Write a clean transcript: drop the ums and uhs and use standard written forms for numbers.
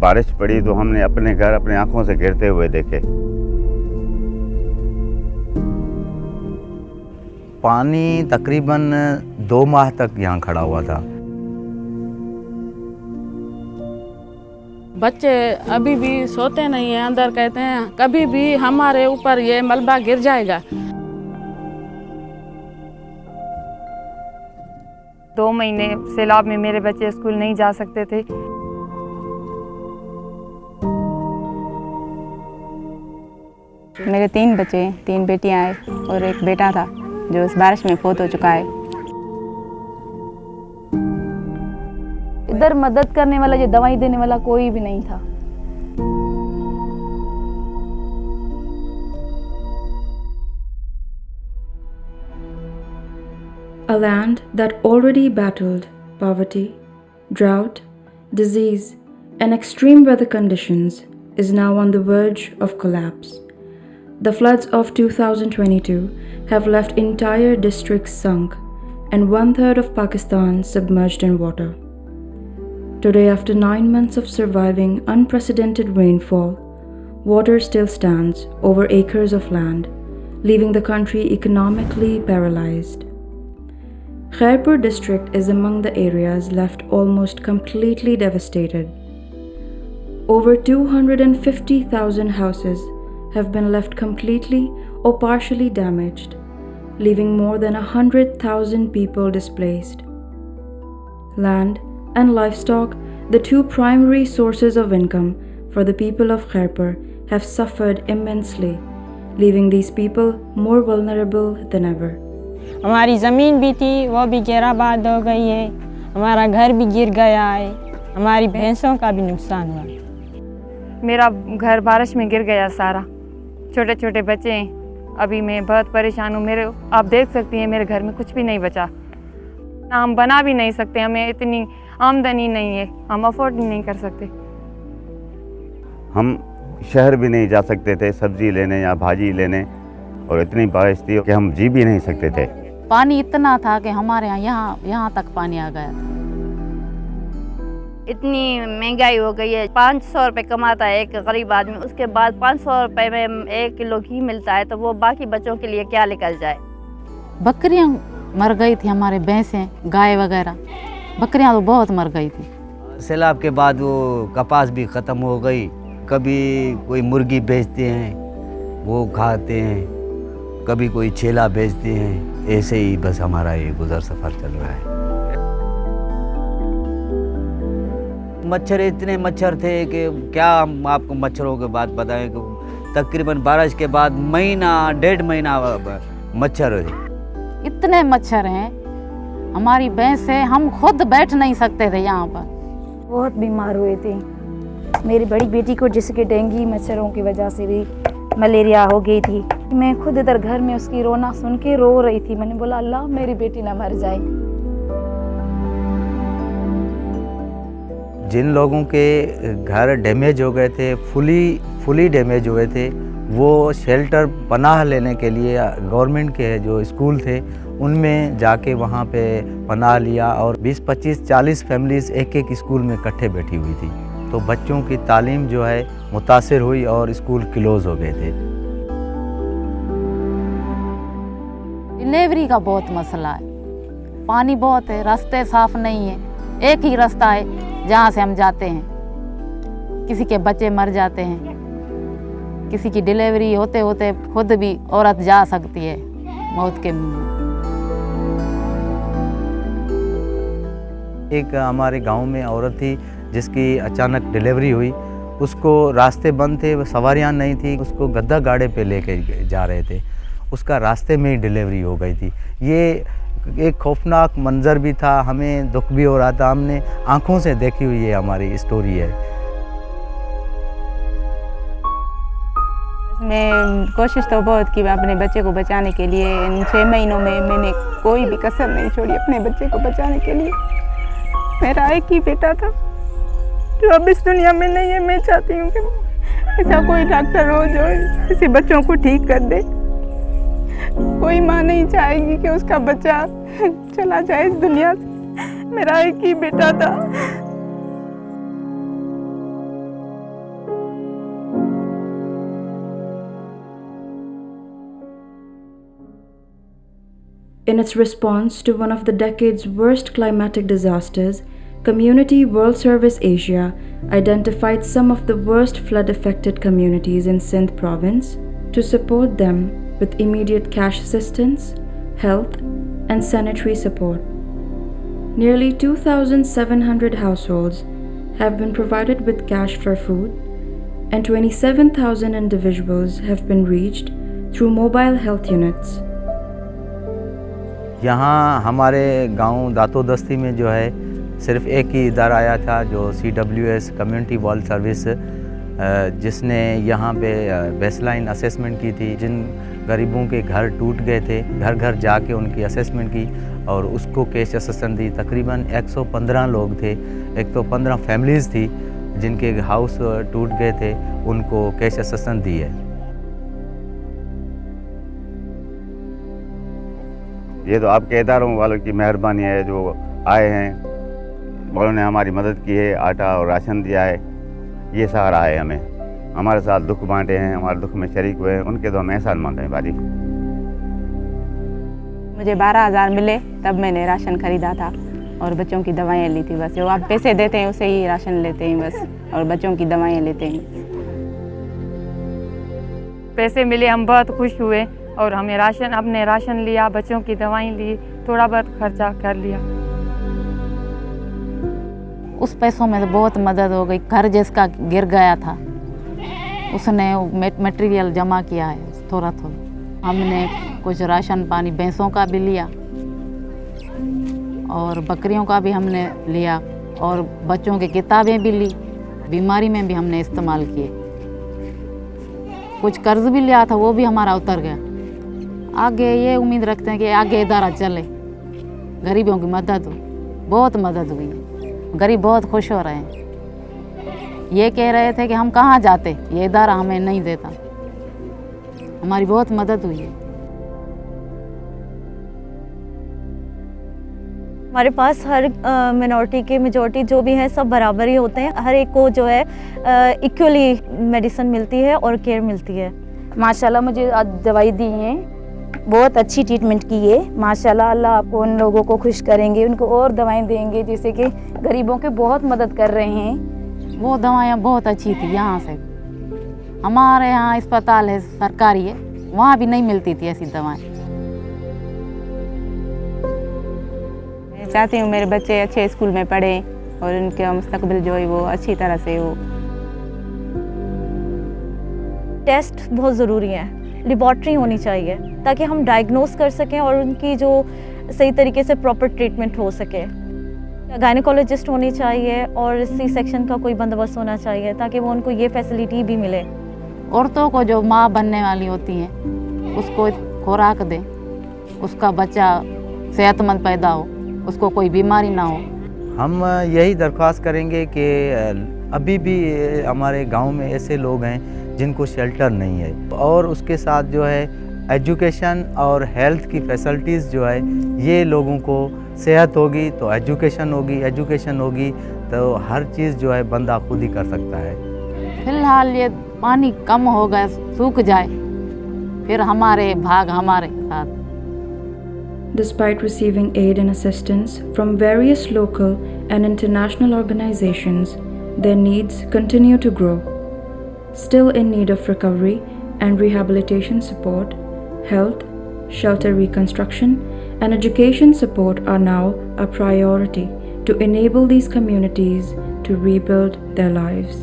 बारिश पड़ी तो हमने अपने घर अपने आंखों से गिरते हुए देखे। पानी तकरीबन 2 माह तक यहाँ खड़ा हुआ था। बच्चे अभी भी सोते नहीं हैं, अंदर कहते हैं कभी भी हमारे ऊपर ये मलबा गिर जाएगा। 2 महीने सैलाब में मेरे बच्चे स्कूल नहीं जा सकते थे। मेरे 3 बच्चे, 3 बेटियां हैं और एक बेटा था जो इस बारिश में फौत हो चुका है। इधर मदद करने वाला, ये दवाई देने वाला कोई भी नहीं था। A land that already battled poverty, drought, disease, and extreme weather conditions is now on the verge of collapse. The floods of 2022 have left entire districts sunk and 1/3 of Pakistan submerged in water. Today, after 9 months of surviving unprecedented rainfall, water still stands over acres of land, leaving the country economically paralyzed. Khairpur district is among the areas left almost completely devastated. Over 250,000 houses have been left completely or partially damaged, leaving more than 100,000 people displaced. Land and livestock, the 2 primary sources of income for the people of Khairpur, have suffered immensely, leaving these people more vulnerable than ever. हमारी ज़मीन भी थी वो भी गिराबाद हो गई है, हमारा घर भी गिर गया है, हमारी भैंसों का भी नुकसान हुआ। मेरा घर बारिश में गिर गया सारा, छोटे छोटे बच्चे हैं। अभी मैं बहुत परेशान हूँ। आप देख सकती हैं मेरे घर में कुछ भी नहीं बचा। हम बना भी नहीं सकते, हमें इतनी आमदनी नहीं है, हम अफोर्ड नहीं कर सकते। हम शहर भी नहीं जा सकते थे सब्जी लेने या भाजी लेने, और इतनी बारिश थी कि हम जी भी नहीं सकते थे। पानी इतना था कि हमारे यहाँ तक पानी आ गया था। इतनी महंगाई हो गई है, 500 रुपये कमाता है एक गरीब आदमी, उसके बाद 500 रुपये में 1 किलो घी मिलता है, तो वो बाकी बच्चों के लिए क्या निकल जाए। बकरियाँ मर गई थी, हमारे भैंसें गाय वगैरह, बकरियाँ तो बहुत मर गई थी। सैलाब के बाद वो कपास भी ख़त्म हो गई, कभी कोई मुर्गी बेचते हैं वो खाते हैं, कभी कोई छेला बेचते हैं। ऐसे ही बस हमारा ये गुजर सफ़र चल रहा है। मच्छर, इतने मच्छर थे कि क्या हम आपको मच्छरों के बात बताएं कि तकरीबन बारिश के बाद महीना 1.5 महीना मच्छर है। इतने मच्छर हैं, हमारी भैंस है, हम खुद बैठ नहीं सकते थे यहाँ पर। बहुत बीमार हुए थे। मेरी बड़ी बेटी को जिसके डेंगू मच्छरों की वजह से भी मलेरिया हो गई थी। मैं खुद इधर घर में उसकी रोना सुन के रो रही थी। मैंने बोला अल्लाह मेरी बेटी ना मर जाए। जिन लोगों के घर डैमेज हो गए थे, फुली डैमेज हुए थे, वो शेल्टर पनाह लेने के लिए गवर्नमेंट के जो स्कूल थे उनमें जाके वहाँ पे पनाह लिया, और 20, 25, 40 फैमिलीज़ एक स्कूल में इकट्ठे बैठी हुई थी। तो बच्चों की तालीम जो है मुतासिर हुई और स्कूल क्लोज़ हो गए थे। डिलीवरी का बहुत मसला है, पानी बहुत है, रास्ते साफ नहीं है। एक ही रास्ता है जहाँ से हम जाते हैं। किसी के बच्चे मर जाते हैं, किसी की डिलीवरी होते होते खुद भी औरत जा सकती है मौत के मुंह में। एक हमारे गांव में औरत थी जिसकी अचानक डिलीवरी हुई, उसको रास्ते बंद थे, सवारियां नहीं थी, उसको गद्दा गाड़े पे लेके जा रहे थे, उसका रास्ते में ही डिलीवरी हो गई थी। ये एक खौफनाक मंजर भी था, हमें दुख भी हो रहा था, हमने आंखों से देखी हुई ये हमारी स्टोरी है। मैं कोशिश तो बहुत की अपने बच्चे को बचाने के लिए। इन 6 महीनों में मैंने कोई भी कसर नहीं छोड़ी अपने बच्चे को बचाने के लिए। मेरा एक ही बेटा था जो अब इस दुनिया में नहीं है। मैं चाहती हूँ कि ऐसा कोई डॉक्टर हो जो ऐसे बच्चों को ठीक कर दे। कोई माँ नहीं चाहेगी कि उसका बच्चा चला जाए इस दुनिया से। मेरा एक ही बेटा था। In its response to one of the decade's worst climatic disasters, Community World Service Asia identified some of the worst flood-affected communities in Sindh province to support them with immediate cash assistance, health, and sanitary support. Nearly 2,700 households have been provided with cash for food, and 27,000 individuals have been reached through mobile health units. यहाँ हमारे गांव दातोदस्ती में जो है सिर्फ एक ही इदारा आया था जो CWS कम्युनिटी वर्ल्ड सर्विस, जिसने यहाँ पे बेसलाइन असेसमेंट की थी। जिन गरीबों के घर टूट गए थे, घर घर जाके उनकी असेसमेंट की और उसको कैश असिस्टेंस दी। तकरीबन 115 लोग थे, 115 फैमिलीज़ थी जिनके हाउस टूट गए थे, उनको कैश असिस्टेंस दी है। ये तो आपके इदारों वालों की मेहरबानी है जो आए हैं, उन्होंने हमारी मदद की है, आटा और राशन दिया है, ये सहारा है हमें। हमारे साथ दुख बांटे हैं, हमारे दुख में शरीक हुए हैं, उनके तो हम एहसान हैं बाजी। मुझे 12,000 मिले तब मैंने राशन खरीदा था और बच्चों की दवाइयाँ ली थी। बस जो आप पैसे देते हैं उसे ही राशन लेते हैं बस, और बच्चों की दवाइयाँ लेते हैं। पैसे मिले, हम बहुत खुश हुए और हमने राशन लिया, बच्चों की दवाई ली, थोड़ा बहुत खर्चा कर लिया। उस पैसों में तो बहुत मदद हो गई। घर जिसका गिर गया था उसने मटेरियल जमा किया है थोड़ा थोड़ा। हमने कुछ राशन पानी भैंसों का भी लिया और बकरियों का भी हमने लिया और बच्चों की किताबें भी ली। बीमारी में भी हमने इस्तेमाल किए। कुछ कर्ज भी लिया था, वो भी हमारा उतर गया। आगे ये उम्मीद रखते हैं कि आगे इदारा चले, गरीबों की मदद हो। बहुत मदद हुई है, गरीब बहुत खुश हो रहे हैं। ये कह रहे थे कि हम कहाँ जाते, ये इदारा हमें नहीं देता। हमारी बहुत मदद हुई है। हमारे पास हर मिनॉरिटी के मेजॉरिटी जो भी हैं सब बराबर ही होते हैं। हर एक को जो है इक्वली मेडिसिन मिलती है और केयर मिलती है। माशाल्लाह मुझे आज दवाई दी है, बहुत अच्छी ट्रीटमेंट की है माशाल्लाह। अल्लाह आपको उन लोगों को खुश करेंगे, उनको और दवाएं देंगे, जैसे कि गरीबों की बहुत मदद कर रहे हैं। वो दवाइयाँ बहुत अच्छी थी। यहाँ से हमारे यहाँ अस्पताल है, सरकारी है, वहाँ भी नहीं मिलती थी ऐसी दवाएं। मैं चाहती हूँ मेरे बच्चे अच्छे स्कूल में पढ़ें और उनका मुस्तकबिल जो है वो अच्छी तरह से हो। टेस्ट बहुत ज़रूरी है, लेबॉर्ट्री होनी चाहिए ताकि हम डायग्नोस कर सकें और उनकी जो सही तरीके से प्रॉपर ट्रीटमेंट हो सके। गायनेकोलॉजिस्ट होनी चाहिए और सी सेक्शन का कोई बंदोबस्त होना चाहिए ताकि वो उनको ये फैसिलिटी भी मिले। औरतों को जो माँ बनने वाली होती हैं उसको खुराक दें, उसका बच्चा सेहतमंद पैदा हो, उसको कोई बीमारी ना हो। हम यही दरख्वास्त करेंगे कि अभी भी हमारे गांव में ऐसे लोग हैं जिनको शेल्टर नहीं है, और उसके साथ जो है एजुकेशन और हेल्थ की फैसिलिटीज़ जो है, ये लोगों को सेहत होगी तो एजुकेशन होगी, एजुकेशन होगी तो हर चीज़ जो है बंदा खुद ही कर सकता है। फिलहाल ये पानी कम हो गया, सूख जाए, फिर हमारे भाग हमारे साथ। Despite receiving aid and assistance from various local and international organizations, their needs continue to grow. Still in need of recovery and rehabilitation support, health, shelter reconstruction, and education support are now a priority to enable these communities to rebuild their lives.